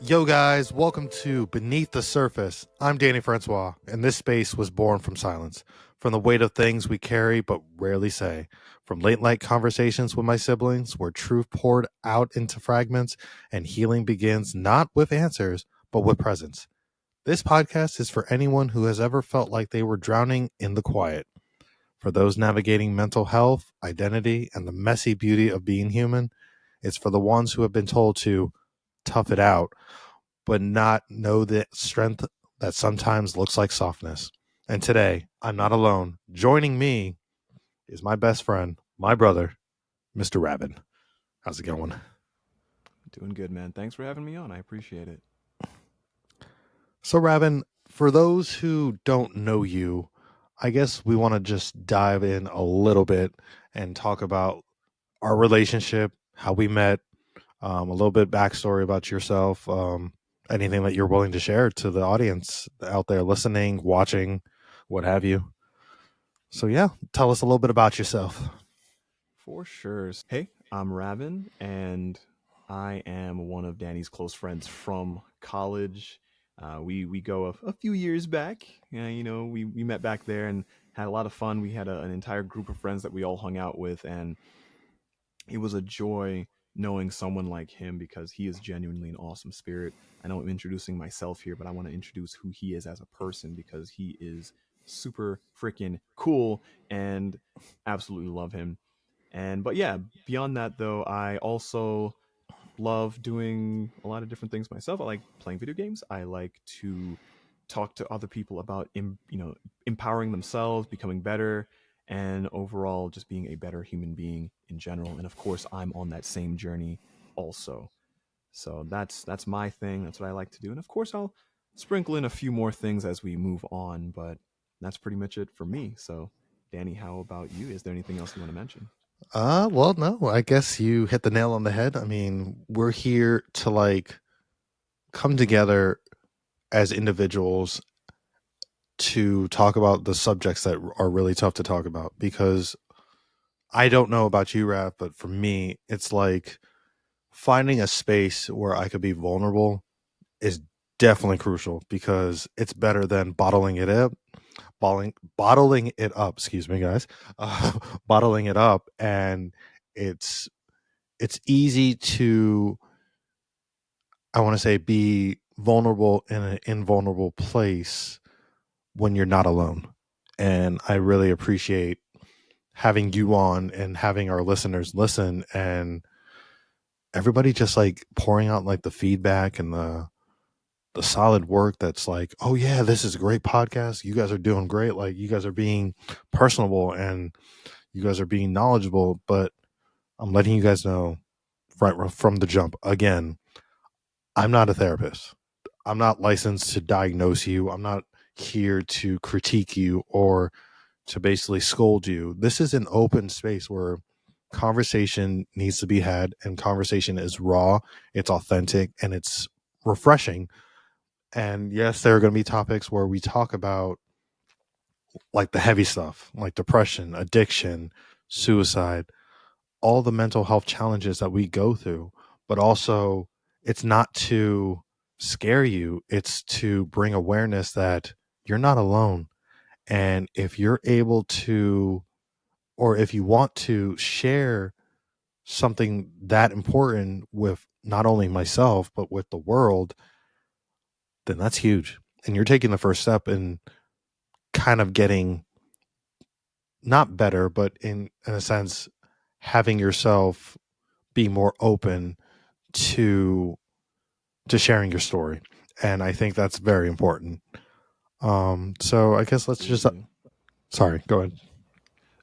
Yo, guys, welcome to Beneath the Surface. I'm Danny Francois, and this space was born from silence, from the weight of things we carry but rarely say, from late night conversations with my siblings where truth poured out into fragments and healing begins not with answers, but with presence. This podcast is for anyone who has ever felt like they were drowning in the quiet, for those navigating mental health, identity, and the messy beauty of being human. It's for the ones who have been told to tough it out but not know the strength that sometimes looks like softness. And today, I'm not alone. Joining me is my best friend, my brother, Mr. Ravin. How's it going? Doing good, man. Thanks for having me on. I appreciate it. So, Ravin, for those who don't know you, I guess we want to just dive in a little bit and talk about our relationship, how we met, a little bit backstory about yourself, anything that you're willing to share to the audience out there listening, watching, what have you. So yeah, tell us a little bit about yourself. For sure. Hey, I'm Ravin, and I am one of Danny's close friends from college. We go a few years back. We met back there and had a lot of fun. We had an entire group of friends that we all hung out with, and it was a joy knowing someone like him because he is genuinely an awesome spirit. I know I'm introducing myself here, but I want to introduce who he is as a person because he is super freaking cool and absolutely love him. And but yeah, beyond that though, I also love doing a lot of different things myself. I like playing video games. I like to talk to other people about empowering themselves, becoming better, and overall just being a better human being in general. And of course, I'm on that same journey also. So that's my thing. That's what I like to do. And of course, I'll sprinkle in a few more things as we move on, but that's pretty much it for me. So, Danny, how about you? Is there anything else you want to mention? Well, no, I guess you hit the nail on the head. I mean, we're here to like come together as individuals to talk about the subjects that are really tough to talk about because I don't know about you, Raph, but for me, it's like finding a space where I could be vulnerable is definitely crucial because it's better than bottling it up, excuse me, guys, bottling it up, and it's it's easy to, I want to say, be vulnerable in an invulnerable place when you're not alone. And I really appreciate having you on and having our listeners listen and everybody just like pouring out like the feedback and the solid work that's like, oh yeah, this is a great podcast. You guys are doing great. Like you guys are being personable and you guys are being knowledgeable, but I'm letting you guys know right from the jump again, I'm not a therapist. I'm not licensed to diagnose you. I'm not here to critique you or to basically scold you. This is an open space where conversation needs to be had and conversation is raw, it's authentic, and it's refreshing. And yes, there are going to be topics where we talk about like the heavy stuff, like depression, addiction, suicide, all the mental health challenges that we go through, but also it's not to scare you, it's to bring awareness that you're not alone. And if you're able to, or if you want to share something that important with not only myself, but with the world, then that's huge. And you're taking the first step in kind of getting not better, but in a sense, having yourself be more open to sharing your story, and I think that's very important. So I guess let's just Absolutely. sorry, go ahead.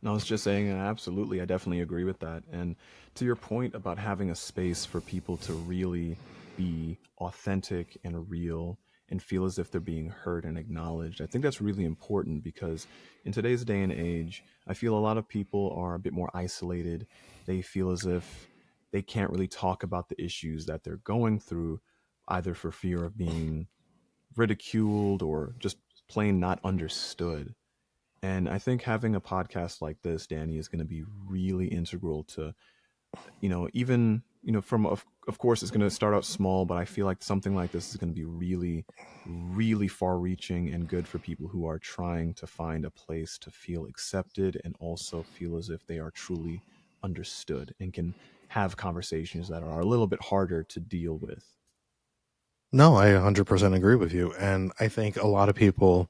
No, I was just saying, absolutely, I definitely agree with that. And to your point about having a space for people to really be authentic and real and feel as if they're being heard and acknowledged, I think that's really important because in today's day and age, I feel a lot of people are a bit more isolated. They feel as if they can't really talk about the issues that they're going through, either for fear of being ridiculed or just plain not understood. And I think having a podcast like this, Danny, is going to be really integral to, even from of course, it's going to start out small, but I feel like something like this is going to be really, really far reaching and good for people who are trying to find a place to feel accepted and also feel as if they are truly understood and can have conversations that are a little bit harder to deal with. No, I 100% agree with you. And I think a lot of people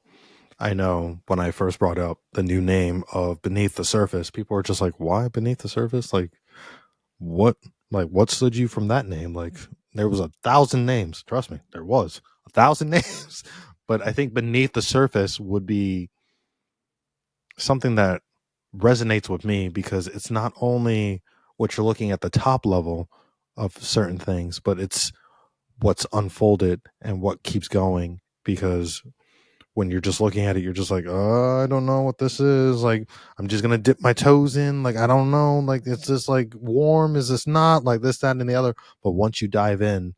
I know when I first brought up the new name of Beneath the Surface, people were just like, why Beneath the Surface? What, what stood you from that name? Like, there was 1,000 names. Trust me, there was 1,000 names. But I think Beneath the Surface would be something that resonates with me because it's not only what you're looking at the top level of certain things, but it's what's unfolded and what keeps going. Because when you're just looking at it, you're just like, I don't know what this is. Like, I'm just gonna dip my toes in. Like, I don't know. Like, it's just like warm. Is this not like this, that, and the other? But once you dive in,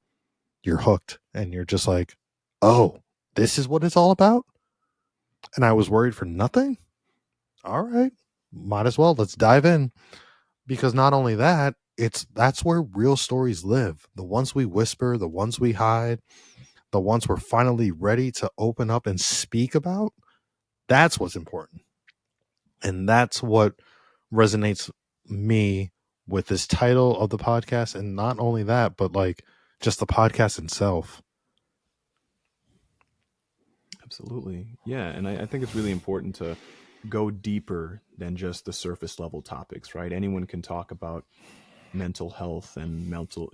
you're hooked, and you're just like, oh, this is what it's all about. And I was worried for nothing. All right, might as well. Let's dive in because not only that, that's where real stories live. The ones we whisper, the ones we hide, the ones we're finally ready to open up and speak about. That's what's important. And that's what resonates me with this title of the podcast. And not only that, but like just the podcast itself. Absolutely. Yeah. And I think it's really important to go deeper than just the surface level topics, right? Anyone can talk about mental health and mental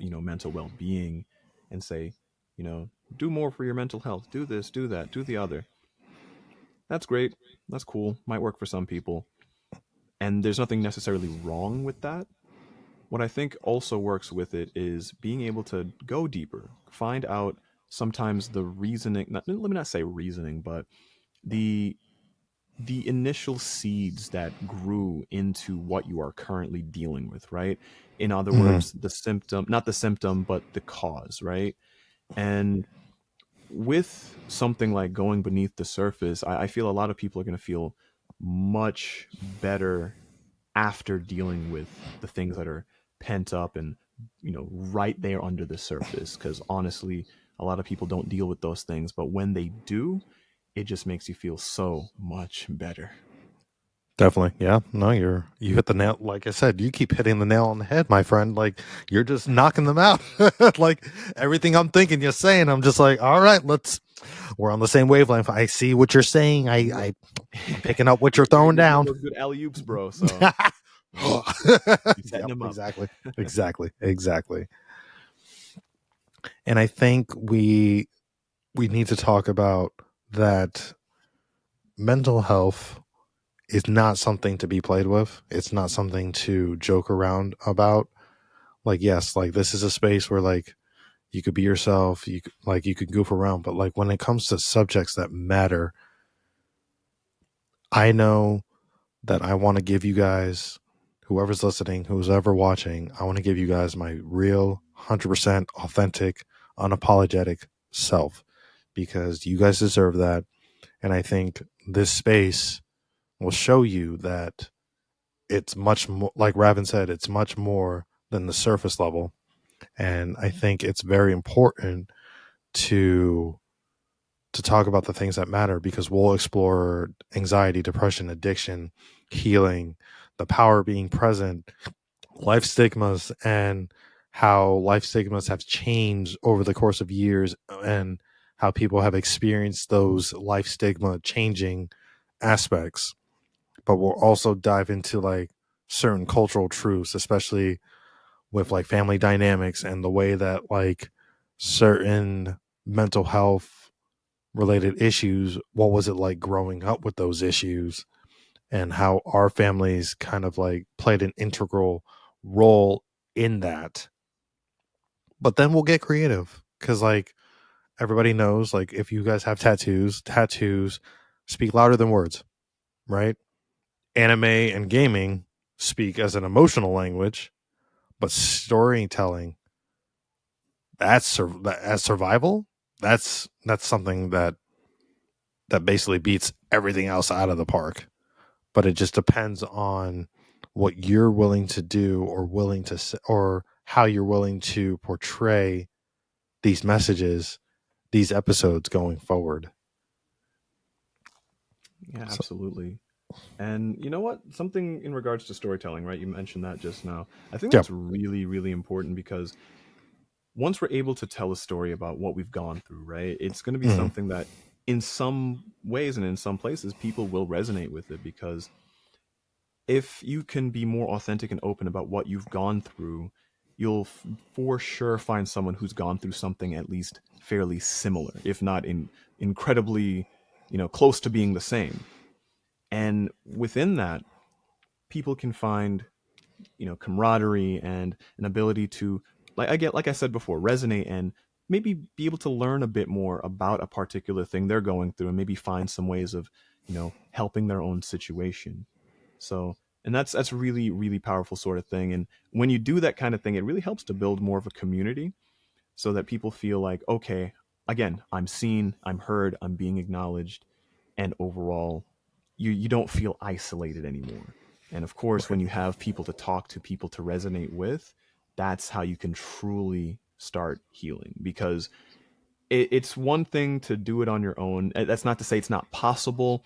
well-being and say, do more for your mental health, do this, do that, do the other. That's great, that's cool, might work for some people, and there's nothing necessarily wrong with that. What I think also works with it is being able to go deeper, find out sometimes the reasoning, let me not say reasoning, but the the initial seeds that grew into what you are currently dealing with, right? In other Hmm. words, the symptom, not the symptom, but the cause, right? And with something like going beneath the surface, I feel a lot of people are going to feel much better after dealing with the things that are pent up and, right there under the surface. Because honestly, a lot of people don't deal with those things, but when they do, it just makes you feel so much better. Definitely. Yeah. No, you hit the nail. Like I said, you keep hitting the nail on the head, my friend. Like you're just knocking them out. Like everything I'm thinking you're saying, I'm just like, all right, we're on the same wavelength. I see what you're saying. Yeah. I'm picking up what you're You're throwing getting down. those good alley oops, bro. So you setting Yep, them up. exactly. Exactly. And I think we need to talk about that mental health is not something to be played with. It's not something to joke around about. Like, yes, like this is a space where like you could be yourself, you could goof around, but like when it comes to subjects that matter, I know that I want to give you guys, whoever's listening, who's ever watching, I want to give you guys my real 100% authentic, unapologetic self because you guys deserve that. And I think this space will show you that it's much more, like Ravin said, it's much more than the surface level. And I think it's very important to talk about the things that matter because we'll explore anxiety, depression, addiction, healing, the power of being present, life stigmas, and how life stigmas have changed over the course of years and how people have experienced those life stigma changing aspects. But we'll also dive into like certain cultural truths, especially with like family dynamics and the way that like certain mental health related issues, what was it like growing up with those issues and how our families kind of like played an integral role in that. But then we'll get creative because like everybody knows like if you guys have tattoos speak louder than words, right? Anime and gaming speak as an emotional language, but storytelling, as survival, that's something that basically beats everything else out of the park. But it just depends on what you're willing to do or willing to or how you're willing to portray these messages, these episodes going forward. Yeah, So, absolutely. And you know what? Something in regards to storytelling, right? You mentioned that just now. I think yeah. that's really, really important because once we're able to tell a story about what we've gone through, right? It's going to be Mhm. something that in some ways and in some places people will resonate with it because if you can be more authentic and open about what you've gone through, you'll for sure find someone who's gone through something at least fairly similar, if not incredibly, close to being the same. And within that, people can find camaraderie and an ability to like I said before, resonate and maybe be able to learn a bit more about a particular thing they're going through and maybe find some ways of helping their own situation. So, and that's really, really powerful sort of thing. And when you do that kind of thing, it really helps to build more of a community so that people feel like, okay, again, I'm seen, I'm heard, I'm being acknowledged, and overall, you don't feel isolated anymore. And of course, when Right. you have people to talk to, people to resonate with, that's how you can truly start healing. Because it's one thing to do it on your own. That's not to say it's not possible,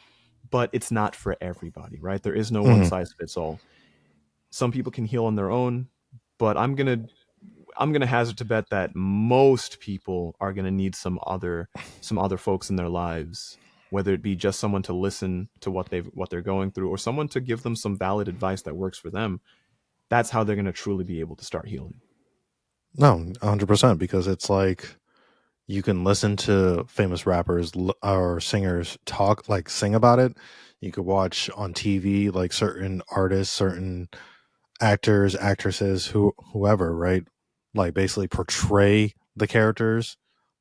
but it's not for everybody, right? There is no one Mhm. size fits all. Some people can heal on their own, but I'm gonna hazard to bet that most people are gonna need some other folks in their lives, whether it be just someone to listen to what they're going through, or someone to give them some valid advice that works for them. That's how they're gonna truly be able to start healing. No, 100%, because it's like you can listen to famous rappers or singers talk, like sing about it. You could watch on TV like certain artists, certain actors, actresses, whoever, right? Like basically portray the characters.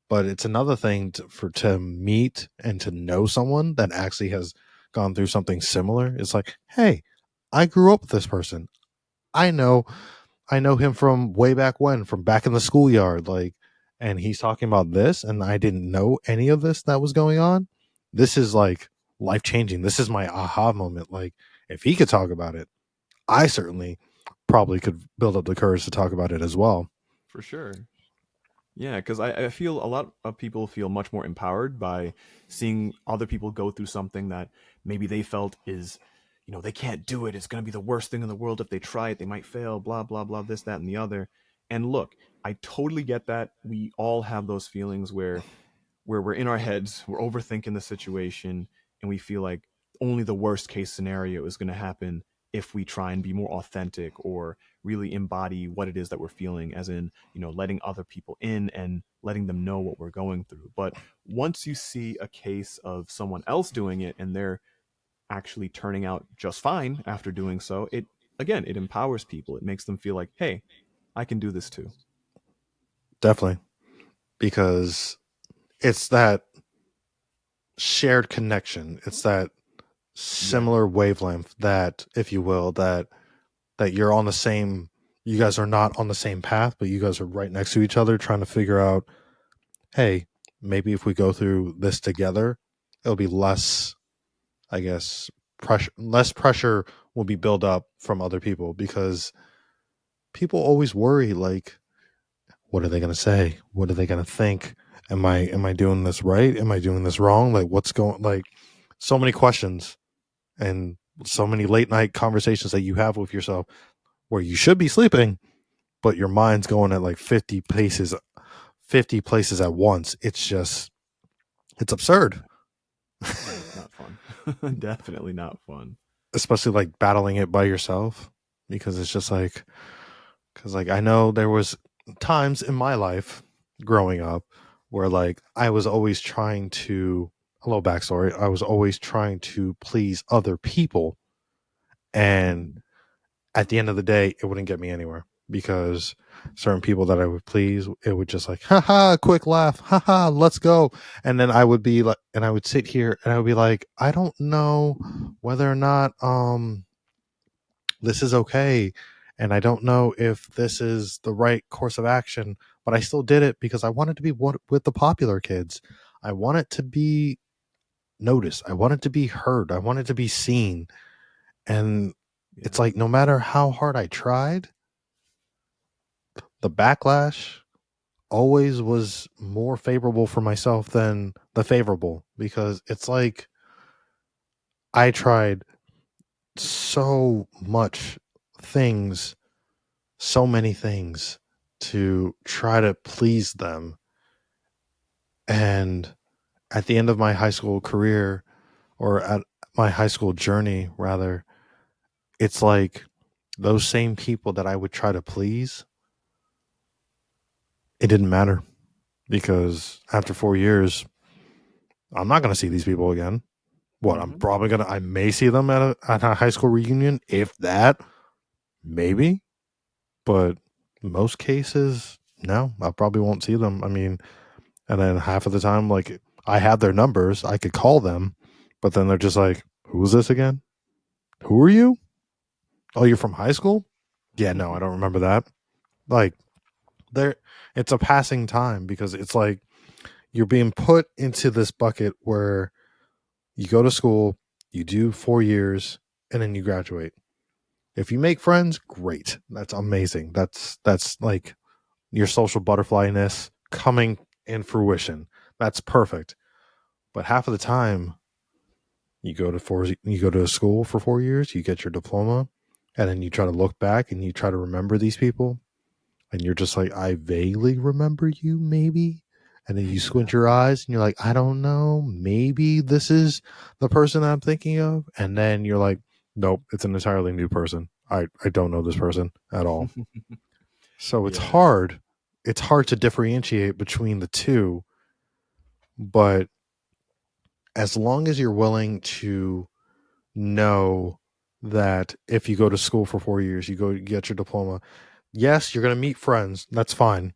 But it's another thing to meet and to know someone that actually has gone through something similar. It's like, hey, I grew up with this person. I know I know him from way back when, from back in the schoolyard, like, and he's talking about this, and I didn't know any of this that was going on. This is like life changing. This is my aha moment. Like, if he could talk about it, I certainly probably could build up the courage to talk about it as well. For sure. Yeah, because I feel a lot of people feel much more empowered by seeing other people go through something that maybe they felt is, they can't do it. It's going to be the worst thing in the world if they try it. They might fail, blah, blah, blah, this, that, and the other. And look, I totally get that. We all have those feelings where we're in our heads, we're overthinking the situation, and we feel like only the worst case scenario is going to happen if we try and be more authentic or really embody what it is that we're feeling, as in, letting other people in and letting them know what we're going through. But once you see a case of someone else doing it and they're actually turning out just fine after doing so, it empowers people. It makes them feel like, hey, I can do this too. Definitely, because it's that shared connection. It's that Yeah. similar wavelength that, if you will, that you're on the same. You guys are not on the same path, but you guys are right next to each other, trying to figure out, hey, maybe if we go through this together, it'll be less, I guess, pressure. Less pressure will be built up from other people, because people always worry, like, what are they going to say? What are they going to think? Am I doing this right? Am I doing this wrong? Like, what's going, like, so many questions, and so many late night conversations that you have with yourself where you should be sleeping, but your mind's going at like 50 places at once. It's absurd. Yeah, it's not fun. Definitely not fun. Especially like battling it by yourself, because it's just like, because like I know there was times in my life growing up where like I was always trying to, a little backstory, I was always trying to please other people, and Mhm. at the end of the day it wouldn't get me anywhere, because certain people that I would please, it would just like, haha, quick laugh, haha, let's go. And then I would be like, and I would sit here and I would be like, I don't know whether or not this is okay, and I don't know if this is the right course of action, but I still did it because I wanted to be with the popular kids. I wanted to be noticed, I wanted to be heard, I wanted to be seen. And it's Yeah. like, no matter how hard I tried, the backlash always was more favorable for myself than the favorable, because it's like I tried so much things, so many things to try to please them. And at the end of my high school career, or at my high school journey, rather, it's like those same people that I would try to please, it didn't matter, because after 4 years, I'm not going to see these people again. What, I'm Mm-hmm. probably going to, I may see them at a high school reunion, if that, maybe. But most cases, no, I probably won't see them. I mean, and then half of the time, like, I have their numbers, I could call them, but then they're just like, who's this again? Who are you? Oh, you're from high school? Yeah, no, I don't remember that. Like, there, it's a passing time, because it's like you're being put into this bucket where you go to school, you do 4 years, and then you graduate. If you make friends, great. That's amazing. That's like your social butterflyness coming in fruition. That's perfect. But half of the time, you go to school for 4 years, you get your diploma, and then you try to look back and you try to remember these people, and you're just like, I vaguely remember you, maybe. And then you squint your eyes and you're like, I don't know, maybe this is the person I'm thinking of. And then you're like, nope, it's an entirely new person. I don't know this person at all. So it's Yeah. hard. It's hard to differentiate between the two, but as long as you're willing to know that if you go to school for 4 years, you get your diploma, yes, you're going to meet friends. That's fine.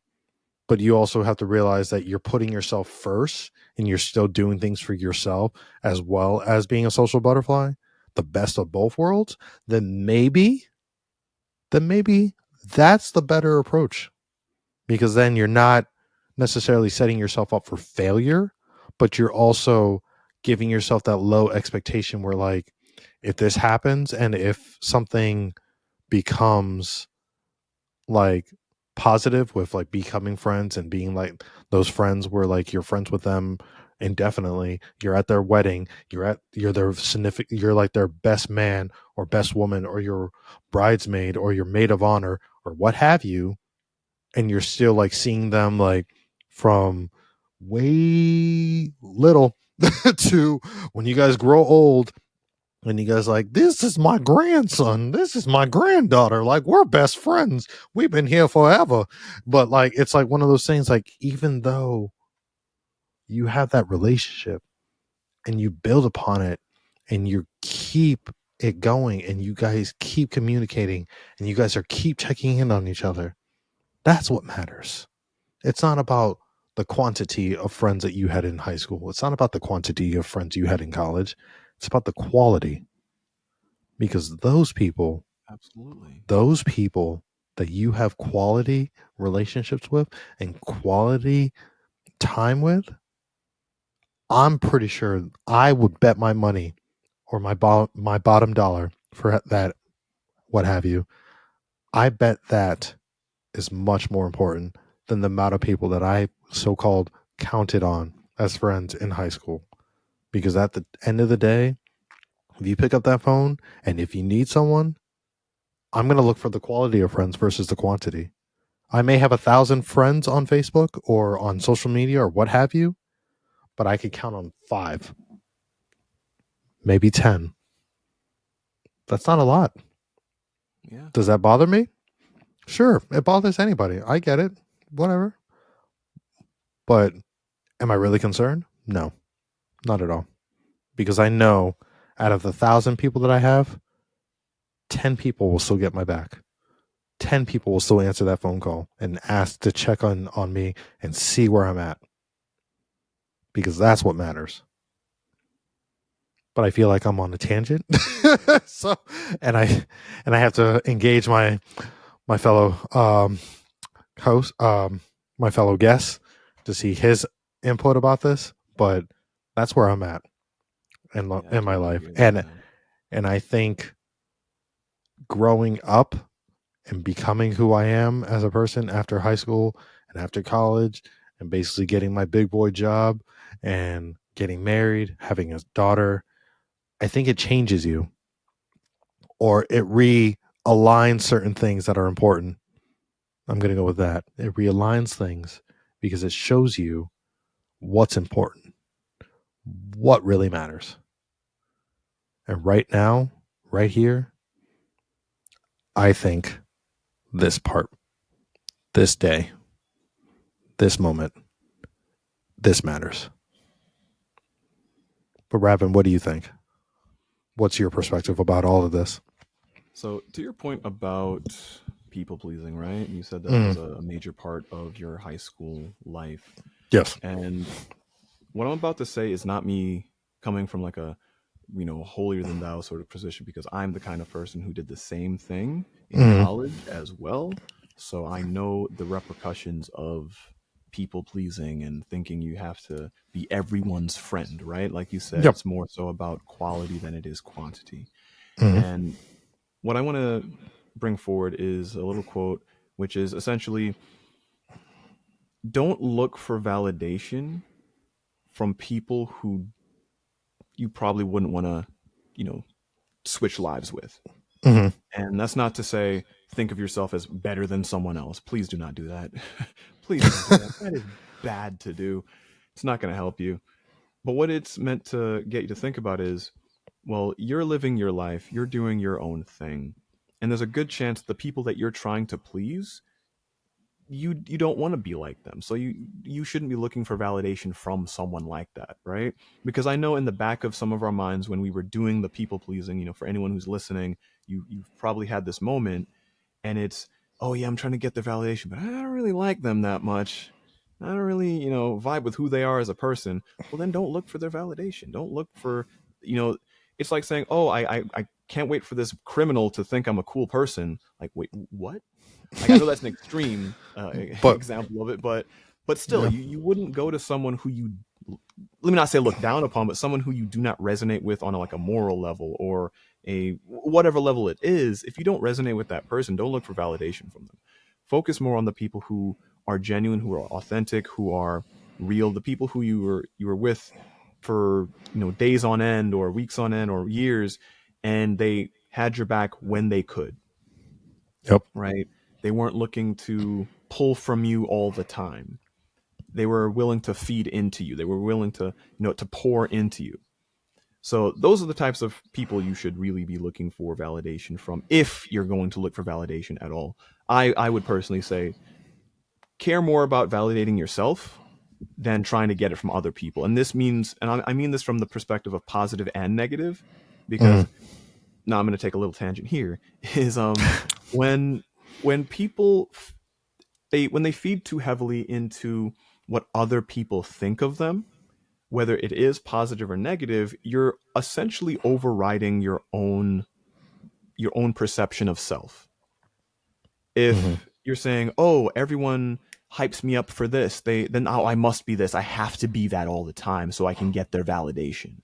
But you also have to realize that you're putting yourself first, and you're still doing things for yourself as well as being a social butterfly, the best of both worlds. Then maybe that's the better approach, because then you're not necessarily setting yourself up for failure, but you're also giving yourself that low expectation where, like, if this happens and if something becomes like positive with like becoming friends and being like those friends where like you're friends with them indefinitely, you're at their wedding, you're their significant, you're like their best man or best woman or your bridesmaid or your maid of honor or what have you, and you're still like seeing them like from way little to when you guys grow old, and you guys like, this is my grandson, this is my granddaughter, like we're best friends, we've been here forever. But like it's like one of those things, like even though you have that relationship and you build upon it and you keep it going and you guys keep communicating and you guys are keep checking in on each other, that's what matters. It's not about the quantity of friends that you had in high school. It's not about the quantity of friends you had in college. It's about the quality, because Absolutely. those people that you have quality relationships with and quality time with, I'm pretty sure I would bet my money or my bottom dollar for that, what have you. I bet that is much more important than the amount of people that I so called counted on as friends in high school. Because at the end of the day, if you pick up that phone and if you need someone, I'm going to look for the quality of friends versus the quantity. I may have 1,000 friends on Facebook or on social media or what have you, but I could count on five, maybe 10. That's not a lot. Yeah. Does that bother me? Sure, it bothers anybody. I get it. Whatever. But am I really concerned? No, not at all. Because I know out of the 1,000 people that I have, 10 people will still get my back. 10 people will still answer that phone call and ask to check on me and see where I'm at, because that's what matters. But I feel like I'm on a tangent. So, and I have to engage my fellow host, my fellow guest, to see his input about this. But that's where I'm at Yeah, I in my totally life, agree with that, man. and I think growing up and becoming who I am as a person after high school and after college, and basically getting my big boy job and getting married, having a daughter, I think it changes you, or it realigns certain things that are important. I'm going to go with that. It realigns things because it shows you what's important, what really matters. And right now, right here, I think this part, this day, this moment, this matters. But Ravin, what do you think? What's your perspective about all of this? So, to your point about people pleasing, right? You said that was Mm, a major part of your high school life. yes. And what I'm about to say is not me coming from like a, holier than thou sort of position, because I'm the kind of person who did the same thing in Mm, college as well. So I know the repercussions of people pleasing and thinking you have to be everyone's friend, right? Like you said, yep. it's more so about quality than it is quantity. Mm, And what I want to bring forward is a little quote, which is essentially, don't look for validation from people who you probably wouldn't want to, you know, switch lives with. mm, And that's not to say think of yourself as better than someone else. Please do not do that. Please don't do that. That is bad to do. It's not going to help you. But what it's meant to get you to think about is, well, you're living your life, you're doing your own thing. And there's a good chance the people that you're trying to please, you don't want to be like them, so you shouldn't be looking for validation from someone like that, right? Because I know in the back of some of our minds, when we were doing the people pleasing, for anyone who's listening, you've probably had this moment, and it's, oh yeah, I'm trying to get their validation, but I don't really like them that much. I don't really vibe with who they are as a person. Well, then don't look for their validation. Don't look for, you know it's like saying, oh, I can't wait for this criminal to think I'm a cool person. Like, wait, what? Like, I know that's an extreme but example of it, but still, yeah. you wouldn't go to someone who you, let me not say look down upon, but someone who you do not resonate with on like a moral level or a whatever level it is. If you don't resonate with that person, don't look for validation from them. Focus more on the people who are genuine, who are authentic, who are real, the people who you were with for days on end or weeks on end or years, and they had your back when they could, Yep. right? They weren't looking to pull from you all the time. They were willing to feed into you. They were willing to, to pour into you. So those are the types of people you should really be looking for validation from, if you're going to look for validation at all. I would personally say, care more about validating yourself than trying to get it from other people. And this means, and I mean this from the perspective of positive and negative, Mm, because now I'm going to take a little tangent here, is when when people when they feed too heavily into what other people think of them, whether it is positive or negative, you're essentially overriding your own perception of self. mm, If you're saying, "Oh, everyone hypes me up for this," then, oh, I must be this. I have to be that all the time so I can get their validation.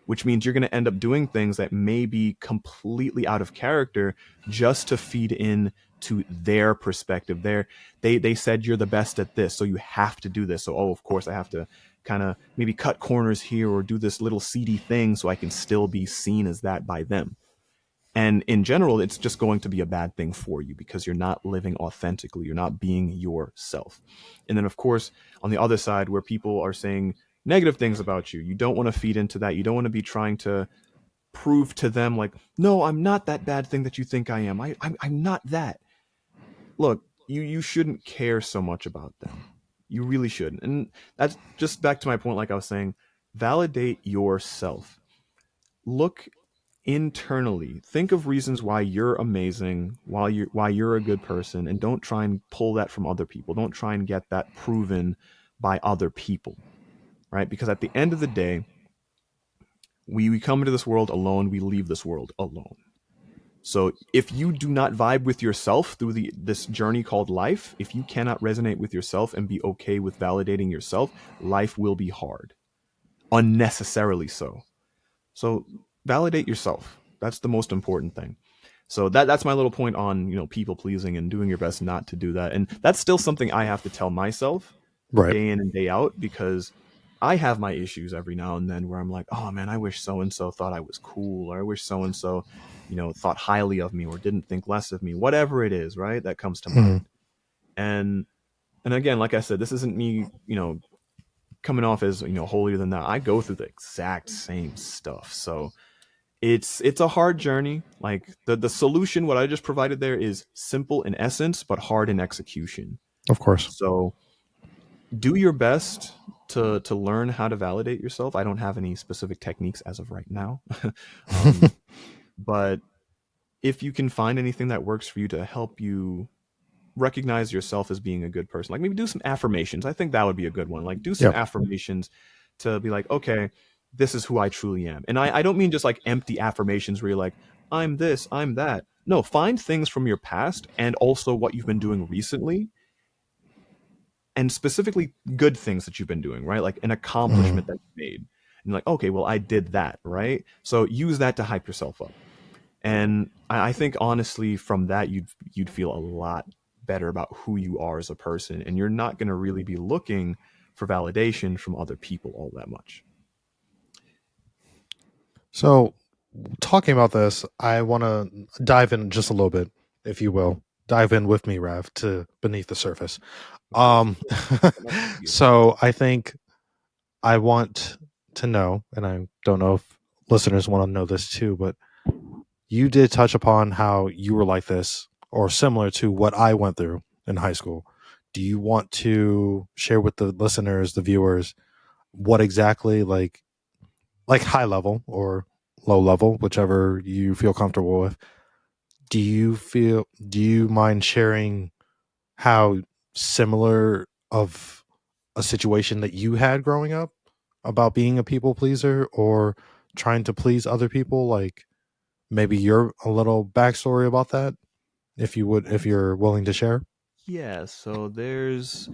Which means you're going to end up doing things that may be completely out of character just to feed in to their perspective. They said you're the best at this, so you have to do this. So, oh, of course I have to kind of maybe cut corners here or do this little seedy thing so I can still be seen as that by them. And in general, it's just going to be a bad thing for you because you're not living authentically. You're not being yourself. And then, of course, on the other side, where people are saying negative things about you, you don't want to feed into that. You don't want to be trying to prove to them, like, no, I'm not that bad thing that you think I am. I'm not that. Look, you shouldn't care so much about them. You really shouldn't. And that's just back to my point, like I was saying, validate yourself. Look internally, think of reasons why you're amazing, why you're a good person, and don't try and pull that from other people. Don't try and get that proven by other people, right? Because at the end of the day, we come into this world alone, we leave this world alone. So if you do not vibe with yourself through this journey called life, if you cannot resonate with yourself and be okay with validating yourself, life will be hard, unnecessarily so. So validate yourself. That's the most important thing. So that's my little point on, people pleasing and doing your best not to do that. And that's still something I have to tell myself Right. day in and day out, because I have my issues every now and then where I'm like, oh man, I wish so and so thought I was cool, or I wish so and so, thought highly of me or didn't think less of me, whatever it is, right? That comes to Mhm. mind. And again, like I said, this isn't me, coming off as, holier than that. I go through the exact same stuff. So it's a hard journey. Like the solution, what I just provided there, is simple in essence, but hard in execution. Of course. So do your best to learn how to validate yourself. I don't have any specific techniques as of right now, um, but if you can find anything that works for you to help you recognize yourself as being a good person, like maybe do some affirmations. I think that would be a good one. Like do some Yep. affirmations to be like, okay, this is who I truly am. And I don't mean just like empty affirmations where you're like, I'm this, I'm that. No, find things from your past and also what you've been doing recently, and specifically good things that you've been doing, right? Like an Mhm. accomplishment that you made. And you're like, okay, well, I did that, right? So use that to hype yourself up. And I think honestly, from that, you'd feel a lot better about who you are as a person, and you're not going to really be looking for validation from other people all that much. So, talking about this, I want to dive in just a little bit, if you will. Dive in with me, Rav, to beneath the surface. Of course, Um, of course. What else do you? so I think I want to know, and I don't know if listeners want to know this too, but you did touch upon how you were like this or similar to what I went through in high school. Do you want to share with the listeners, the viewers, what exactly like high level or low level, whichever you feel comfortable with? Do you mind sharing how similar of a situation that you had growing up about being a people pleaser or trying to please other people? Like maybe you're a little backstory about that, if you would, if you're willing to share. Yeah, so there's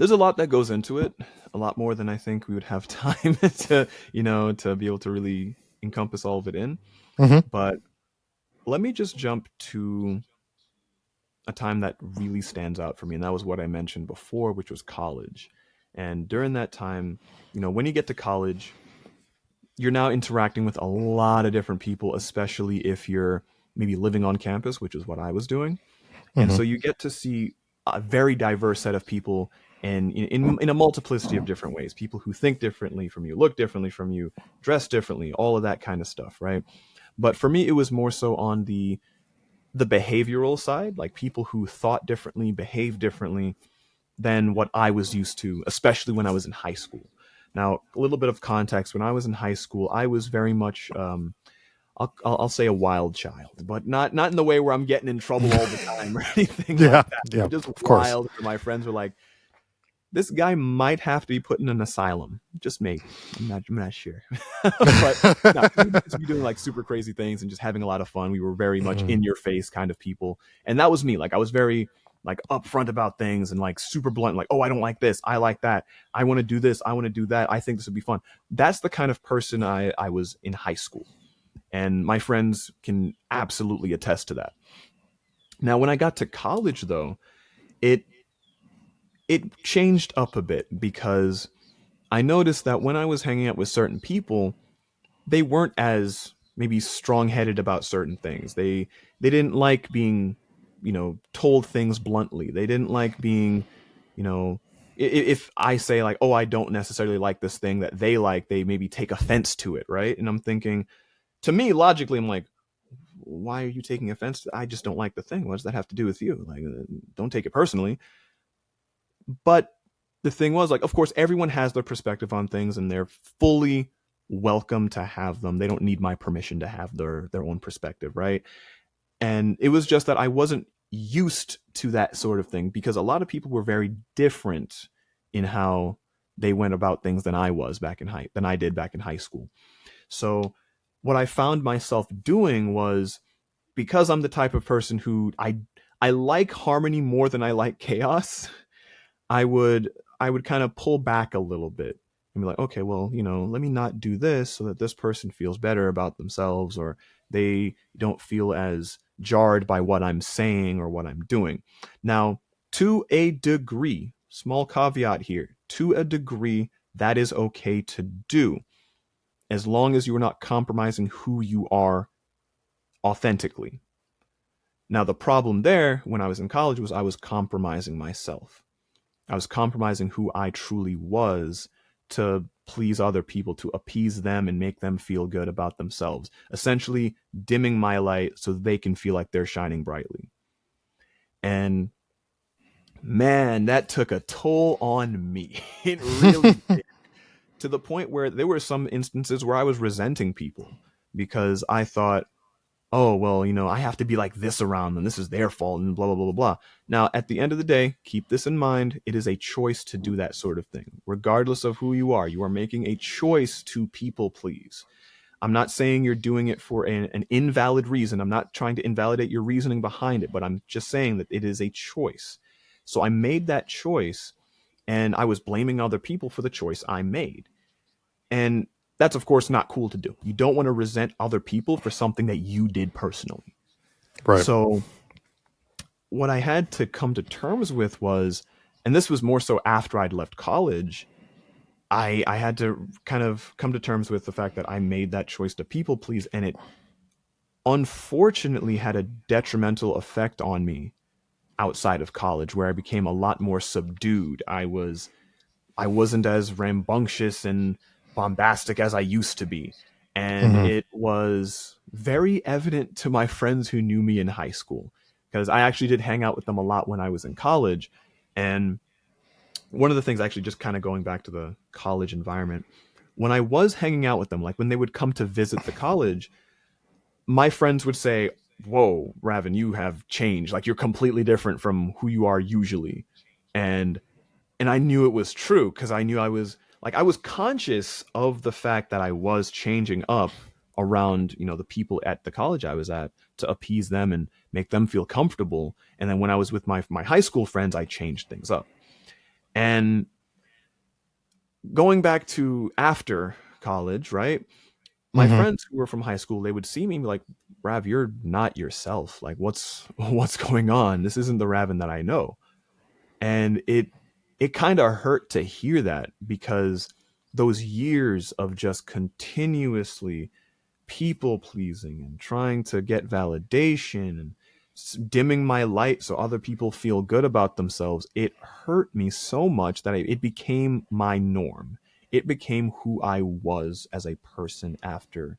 a lot that goes into it, a lot more than I think we would have time to be able to really encompass all of it in. Hmm. But let me just jump to a time that really stands out for me, and that was what I mentioned before, which was college. And during that time, when you get to college, you're now interacting with a lot of different people, especially if you're maybe living on campus, which is what I was doing. And Hmm. so you get to see a very diverse set of people, and in a multiplicity of different ways. People who think differently from you, look differently from you, dress differently, all of that kind of stuff, right? But for me, it was more so on the behavioral side, like people who thought differently, behaved differently than what I was used to, especially when I was in high school. Now, a little bit of context: when I was in high school, I was very much I'll say a wild child, but not in the way where I'm getting in trouble all the time or anything Yeah, like that. yeah, But just of course. wild, where my friends were like, "This guy might have to be put in an asylum, just maybe." I'm not sure, but no, we would just be doing like super crazy things and just having a lot of fun. We were very much Mhm. in your face kind of people, and that was me. Like I was very like upfront about things and like super blunt. Like, oh, I don't like this. I like that. I want to do this. I want to do that. I think this would be fun. That's the kind of person I was in high school, and my friends can absolutely attest to that. Now, when I got to college, though, it it changed up a bit, because I noticed that when I was hanging out with certain people, they weren't as maybe strong-headed about certain things. They didn't like being, told things bluntly. They didn't like being, you know, if I say like, "Oh, I don't necessarily like this thing that they like," they maybe take offense to it, right? And I'm thinking, to me, logically, I'm like, why are you taking offense? I just don't like the thing. What does that have to do with you? Like, don't take it personally. But the thing was, like, of course, everyone has their perspective on things, and they're fully welcome to have them. They don't need my permission to have their own perspective, right? And it was just that I wasn't used to that sort of thing, because a lot of people were very different in how they went about things than I did back in high school. So what I found myself doing was, because I'm the type of person who I like harmony more than I like chaos, I would I would kind of pull back a little bit and be like, okay, well, let me not do this so that this person feels better about themselves, or they don't feel as jarred by what I'm saying or what I'm doing. Now, to a degree, small caveat here, to a degree, that is okay to do as long as you are not compromising who you are authentically. Now, the problem there when I was in college was I was compromising myself. I was compromising who I truly was to please other people, to appease them and make them feel good about themselves. Essentially, dimming my light so they can feel like they're shining brightly. And man, that took a toll on me. It really did. To the point where there were some instances where I was resenting people because I thought, oh, well, I have to be like this around them. This is their fault and blah, blah, blah, blah, blah. Now, at the end of the day, keep this in mind. It is a choice to do that sort of thing. Regardless of who you are making a choice to people please. I'm not saying you're doing it for an invalid reason. I'm not trying to invalidate your reasoning behind it, but I'm just saying that it is a choice. So I made that choice and I was blaming other people for the choice I made. And that's, of course, not cool to do. You don't want to resent other people for something that you did personally. Right. So, what I had to come to terms with was, and this was more so after I'd left college, I had to kind of come to terms with the fact that I made that choice to people please, and it unfortunately had a detrimental effect on me outside of college, where I became a lot more subdued. I wasn't as rambunctious and bombastic as I used to be. And Hmm. it was very evident to my friends who knew me in high school, because I actually did hang out with them a lot when I was in college. And one of the things, actually, just kind of going back to the college environment, when I was hanging out with them, like when they would come to visit the college, my friends would say, "Whoa, Ravin, you have changed. Like you're completely different from who you are usually." And I knew it was true because I knew I was conscious of the fact that I was changing up around the people at the college I was at to appease them and make them feel comfortable. And then when I was with my high school friends, I changed things up. And going back to after college, right? My Hmm. friends who were from high school, they would see me and be like, "Rav, you're not yourself. Like what's going on? This isn't the Ravin that I know." And it kind of hurt to hear that, because those years of just continuously people pleasing and trying to get validation and dimming my light so other people feel good about themselves, it hurt me so much that it became my norm. It became who I was as a person after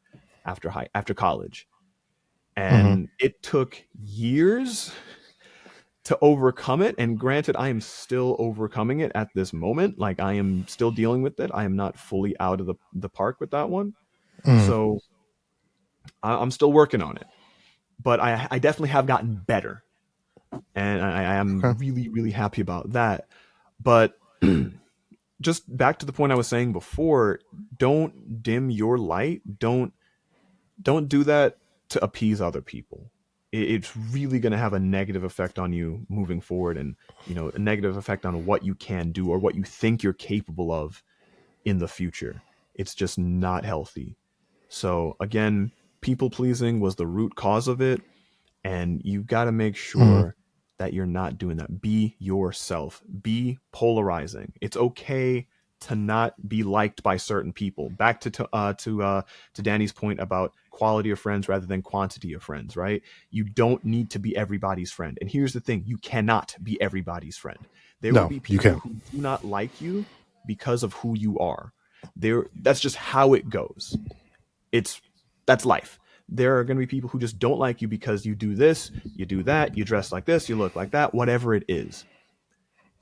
college. Hmm. And it took years to overcome it. And granted, I am still overcoming it at this moment. Like I am still dealing with it. I am not fully out of the park with that one. Hmm. So I'm still working on it. But I definitely have gotten better. And I am Okay. really, really happy about that. But just back to the point I was saying before, don't dim your light. Don't do that to appease other people. It's really going to have a negative effect on you moving forward, and a negative effect on what you can do or what you think you're capable of in the future. It's just not healthy. So again, people pleasing was the root cause of it, and you got to make Hmm. sure that you're not doing that. Be yourself. Be polarizing. It's okay to not be liked by certain people. Back to Danny's point about quality of friends rather than quantity of friends, right? You don't need to be everybody's friend. And here's the thing, you cannot be everybody's friend. There will No, be you people can't. who do not like you because of who you are. That's just how it goes. It's That's life. There are going to be people who just don't like you because you do this, you do that, you dress like this, you look like that, whatever it is.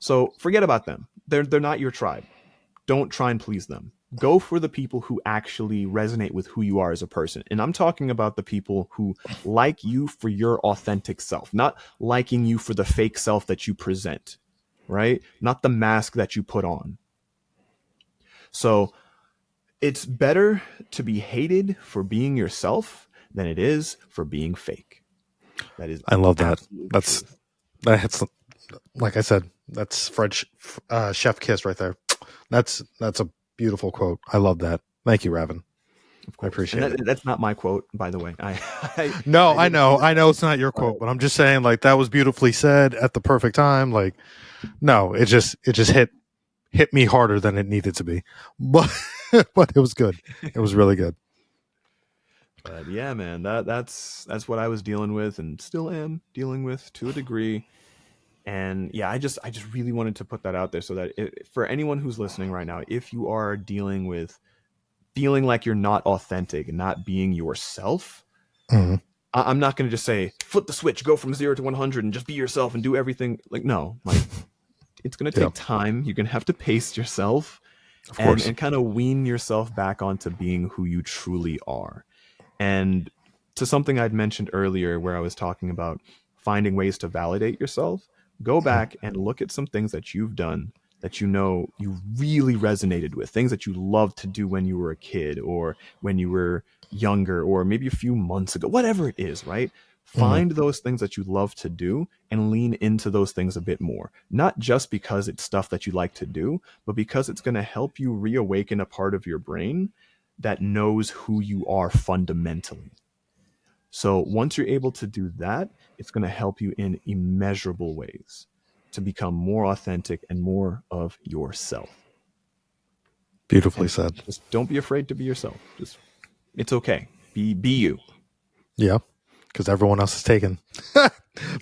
So forget about them. They're not your tribe. Don't try and please them. Go for the people who actually resonate with who you are as a person. And I'm talking about the people who like you for your authentic self, not liking you for the fake self that you present, right? Not the mask that you put on. So it's better to be hated for being yourself than it is for being fake. That is I love that. absolute That's truth. that's like I said. That's French chef kiss right there. That's a Beautiful quote. I love that. Thank you, Ravin. Of I course. And appreciate it. that's not my quote, by the way. I No, I I didn't know. use I that. know it's not your quote, but I'm just saying like that was beautifully said at the perfect time. Like no, it just hit me harder than it needed to be. But but it was good. It was really good. But yeah, man, that's what I was dealing with and still am dealing with to a degree. And yeah, I just really wanted to put that out there so that for anyone who's listening right now, if you are dealing with feeling like you're not authentic and not being yourself, Mhm. I'm not going to just say flip the switch, go from 0 to 100 and just be yourself and do everything. Like no, like it's going to Yeah, take time. You're going to have to pace yourself of and course. kind of wean yourself back onto being who you truly are. And to something I'd mentioned earlier, where I was talking about finding ways to validate yourself, go Mhm. back and look at some things that you've done that you know you really resonated with, things that you loved to do when you were a kid or when you were younger or maybe a few months ago, whatever it is, right? Mhm. Find those things that you love to do and lean into those things a bit more. Not just because it's stuff that you like to do, but because it's going to help you reawaken a part of your brain that knows who you are fundamentally. So once you're able to do that, it's going to help you in immeasurable ways to become more authentic and more of yourself. Beautifully And said. just don't be afraid to be yourself. Just it's okay. Be you. Yeah, because everyone else is taken.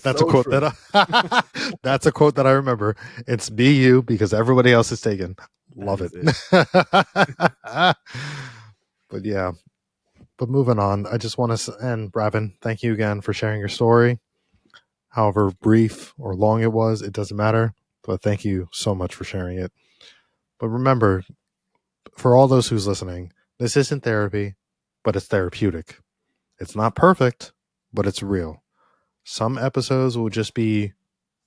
That's a So quote true. that that's a quote that I remember. It's be you because everybody else is taken. That Love is it. it. But yeah, but moving on, I just want to and Ravin, thank you again for sharing your story. However brief or long it was, it doesn't matter. But thank you so much for sharing it. But remember, for all those who's listening, this isn't therapy, but it's therapeutic. It's not perfect, but it's real. Some episodes will just be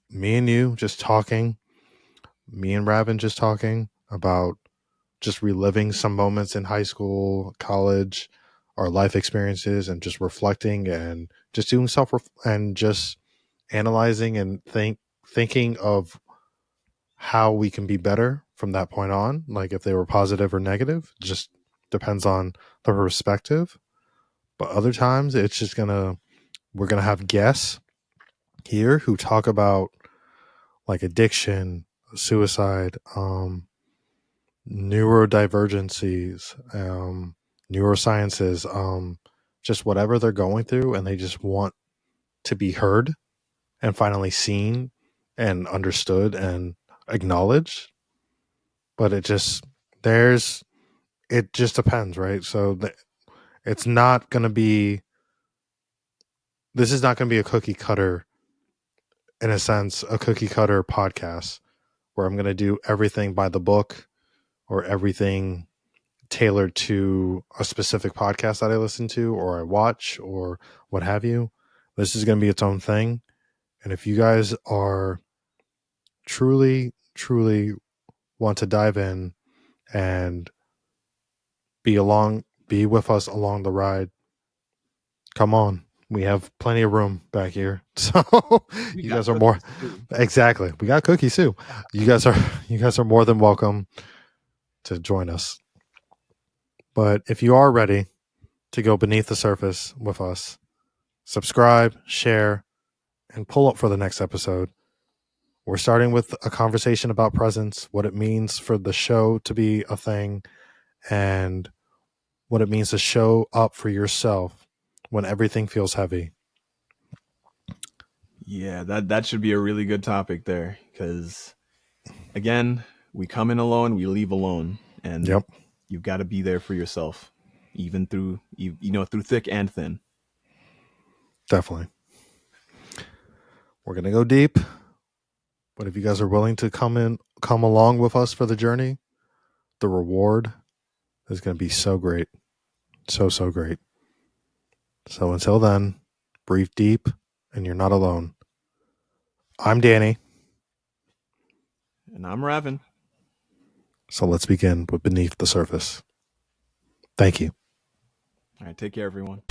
me and you just talking, me and Ravin just talking about just reliving some moments in high school, college, our life experiences, and just reflecting and just doing and just analyzing and thinking of how we can be better from that point on. Like if they were positive or negative, just depends on the perspective. But other times, it's just we're gonna have guests here who talk about like addiction, suicide, neurodivergencies, neurosciences, just whatever they're going through, and they just want to be heard and finally seen and understood and acknowledged. But there's, it just depends, right? So it's not going to be, this is not going to be a cookie cutter, in a sense, a cookie cutter podcast where I'm going to do everything by the book or everything tailored to a specific podcast that I listen to or I watch or what have you. This is going to be its own thing. And if you guys are truly want to dive in and be with us along the ride, come on. We have plenty of room back here. So We you got guys are more, cookies too. exactly. We got cookies too. You guys are you guys are more than welcome to join us. But if you are ready to go beneath the surface with us, subscribe, share, and pull up for the next episode. We're starting with a conversation about presence, what it means for the show to be a thing, and what it means to show up for yourself when everything feels heavy. Yeah, that should be a really good topic there because again, we come in alone, we leave alone, and Yep, you've got to be there for yourself, even through through thick and thin. definitely. We're going to go deep, but if you guys are willing to come along with us for the journey, the reward is going to be so great. So great. So until then, breathe deep and you're not alone. I'm Danny. And I'm Ravin. So let's begin with Beneath the Surface. Thank you. All right, take care, everyone.